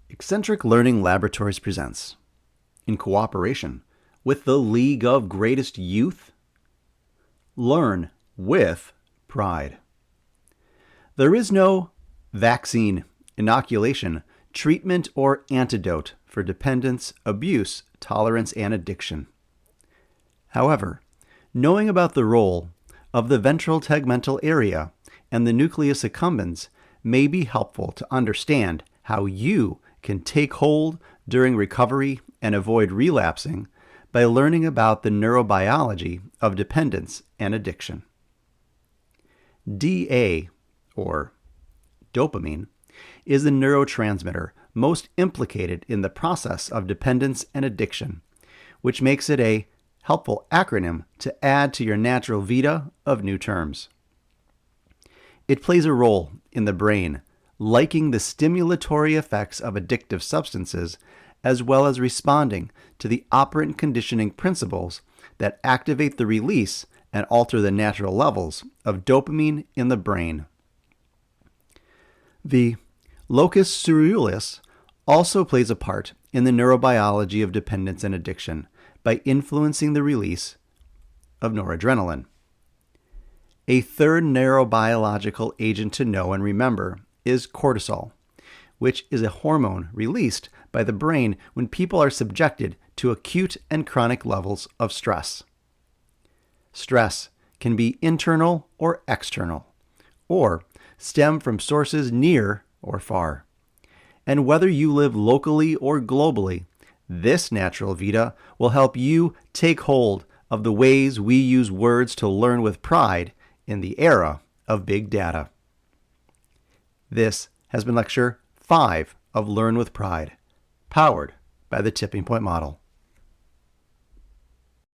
Eccentric Learning Laboratories presents, in cooperation with the League of Greatest Youth, Learn with Pride. There is no vaccine, inoculation, treatment, or antidote for dependence, abuse, tolerance, and addiction. However, knowing about the role of the ventral tegmental area and the nucleus accumbens may be helpful to understand how you can take hold during recovery and avoid relapsing by learning about the neurobiology of dependence and addiction. DA, or dopamine, is the neurotransmitter most implicated in the process of dependence and addiction, which makes it a helpful acronym to add to your natural vita of new terms. It plays a role in the brain, liking the stimulatory effects of addictive substances, as well as responding to the operant conditioning principles that activate the release and alter the natural levels of dopamine in the brain. The locus ceruleus also plays a part in the neurobiology of dependence and addiction by influencing the release of noradrenaline. A third neurobiological agent to know and remember is cortisol, which is a hormone released by the brain when people are subjected to acute and chronic levels of stress. Stress can be internal or external, or stem from sources near or far. And whether you live locally or globally, this natural vita will help you take hold of the ways we use words to learn with pride in the era of big data. This has been Lecture 5 of Learn with Pride, powered by the Tipping Point Model.